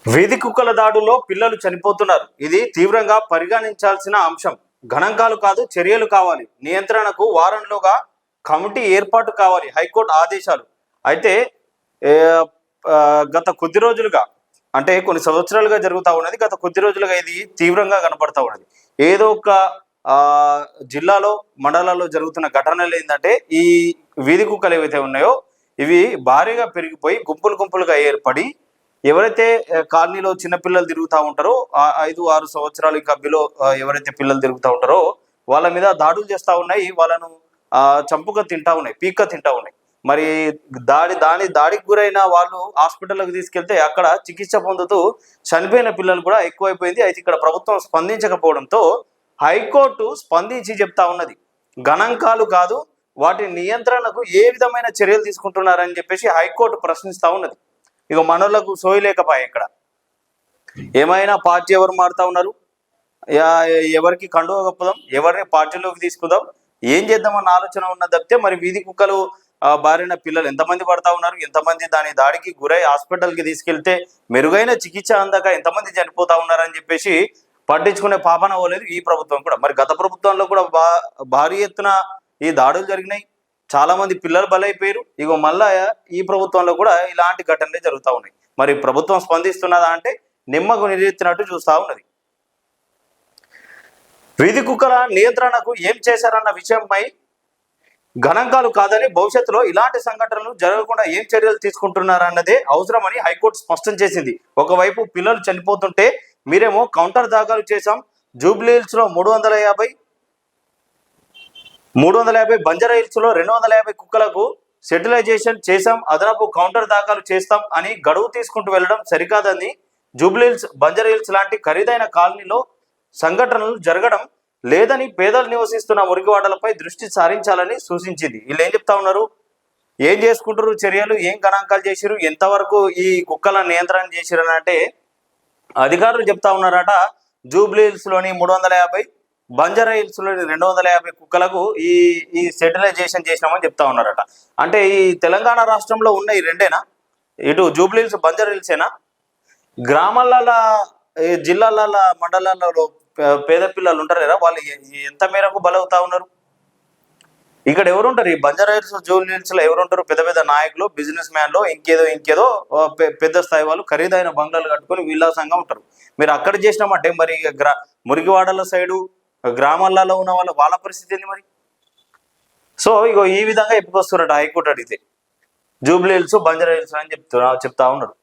వీధి కుక్కల దాడుల్లో పిల్లలు చనిపోతున్నారు. ఇది తీవ్రంగా పరిగణించాల్సిన అంశం. గణాంకాలు కాదు, చర్యలు కావాలి. నియంత్రణకు వారంలోగా కమిటీ ఏర్పాటు కావాలి. హైకోర్టు ఆదేశాలు. అయితే గత కొద్ది రోజులుగా, అంటే కొన్ని సంవత్సరాలుగా జరుగుతూ ఉన్నది. గత కొద్ది రోజులుగా ఇది తీవ్రంగా కనపడతా ఉన్నది. ఏదో ఒక జిల్లాలో, మండలాల్లో జరుగుతున్న ఘటనలు ఏంటంటే, ఈ వీధి కుక్కలు ఏవైతే ఉన్నాయో ఇవి భారీగా పెరిగిపోయి గుంపులుగా ఏర్పడి, ఎవరైతే కాలనీలో చిన్నపిల్లలు తిరుగుతూ ఉంటారో, 5-6 సంవత్సరాలు ఇంకా బిలో ఎవరైతే పిల్లలు తిరుగుతూ ఉంటారో వాళ్ళ మీద దాడులు చేస్తూ ఉన్నాయి. వాళ్ళను చంపుగా తింటా ఉన్నాయి, పీక్క తింటా ఉన్నాయి. మరి దాడికి గురైన వాళ్ళు హాస్పిటల్కి తీసుకెళ్తే అక్కడ చికిత్స పొందుతూ చనిపోయిన పిల్లలు కూడా ఎక్కువైపోయింది. అయితే ఇక్కడ ప్రభుత్వం స్పందించకపోవడంతో హైకోర్టు స్పందించి చెప్తా ఉన్నది, గణాంకాలు కాదు, వాటి నియంత్రణకు ఏ విధమైన చర్యలు తీసుకుంటున్నారని చెప్పేసి హైకోర్టు ప్రశ్నిస్తూ ఉన్నది. ఇక మనోళ్ళకు సోయలేకపోయాయి. ఇక్కడ ఏమైనా పార్టీ ఎవరు మారుతా ఉన్నారు, ఎవరికి కండువ కప్పుదాం, ఎవరిని పార్టీలోకి తీసుకుందాం, ఏం చేద్దామన్న ఆలోచన ఉన్న తప్పితే మరి వీధి కుక్కలు బారిన పిల్లలు ఎంతమంది పడతా ఉన్నారు, ఎంతమంది దాడికి గురై హాస్పిటల్కి తీసుకెళ్తే మెరుగైన చికిత్స అందక ఎంతమంది చనిపోతా ఉన్నారని చెప్పేసి పట్టించుకునే పాపన పోలేదు ఈ ప్రభుత్వం కూడా. మరి గత ప్రభుత్వంలో కూడా భారీ ఎత్తున ఈ దాడులు జరిగినాయి, చాలా మంది పిల్లలు బలైపోయారు. ఇగో మళ్ళా ఈ ప్రభుత్వంలో కూడా ఇలాంటి ఘటనలే జరుగుతూ ఉన్నాయి. మరి ప్రభుత్వం స్పందిస్తున్నదా అంటే నిమ్మకు నీరెత్తినట్టు చూస్తూ ఉన్నది. వీధి కుక్కల నియంత్రణకు ఏం చేశారన్న విషయంపై గణాంకాలు కాదని, భవిష్యత్తులో ఇలాంటి సంఘటనలు జరగకుండా ఏం చర్యలు తీసుకుంటున్నారన్నదే అవసరమని హైకోర్టు స్పష్టం చేసింది. ఒకవైపు పిల్లలు చనిపోతుంటే మీరేమో కౌంటర్ దాఖలు చేశాం, జూబ్లీ హిల్స్ లో 350, బంజారా హిల్స్ లో 250 కుక్కలకు సెటిలైజేషన్ చేశాం, అదనపు కౌంటర్ దాఖలు చేస్తాం అని గడువు తీసుకుంటూ వెళ్ళడం సరికాదని, జూబ్లీ హిల్స్, బంజారా హిల్స్ లాంటి ఖరీదైన కాలనీలో సంఘటనలు జరగడం లేదని, పేదలు నివసిస్తున్న మురికివాడలపై దృష్టి సారించాలని సూచించింది. వీళ్ళు ఏం చెప్తా ఉన్నారు, ఏం చేసుకుంటారు చర్యలు, ఏం గణాంకాలు చేసిరు, ఎంతవరకు ఈ కుక్కల నియంత్రణ చేసిరని అంటే అధికారులు చెప్తా ఉన్నారట. జూబ్లీ హిల్స్ లోని 350, బంజారా హిల్స్ లోని 250 కుక్కలకు ఈ సెటిలైజేషన్ చేసినామని చెప్తా ఉన్నారట. అంటే ఈ తెలంగాణ రాష్ట్రంలో ఉన్న ఈ రెండేనా, ఇటు జూబ్లీ హిల్స్, బంజారా హిల్సేనా? గ్రామాలలో, జిల్లాలలో, మండలాలలో పేద పిల్లలు ఉంటారు కదా, వాళ్ళు ఎంత మేరకు బలవుతా ఉన్నారు? ఇక్కడ ఎవరుంటారు? ఈ బంజారా హిల్స్, జూబ్లీ హిల్స్ లో ఎవరుంటారు? పెద్ద పెద్ద నాయకులు, బిజినెస్ మ్యాన్లు, ఇంకేదో పెద్ద స్థాయి వాళ్ళు ఖరీదైన బంగ్లాలు కట్టుకొని విలాసంగా ఉంటారు. మీరు అక్కడ చేసినామంటే మరి మురికివాడల సైడు, గ్రామాలలో ఉన్న వాళ్ళ పరిస్థితి ఏంది మరి? సో ఇగో ఈ విధంగా ఎప్పుకొస్తున్నారట హైకోర్టు అడిగితే, జూబ్లీ హిల్స్, బంజారా హిల్స్ అని చెప్తా ఉన్నారు.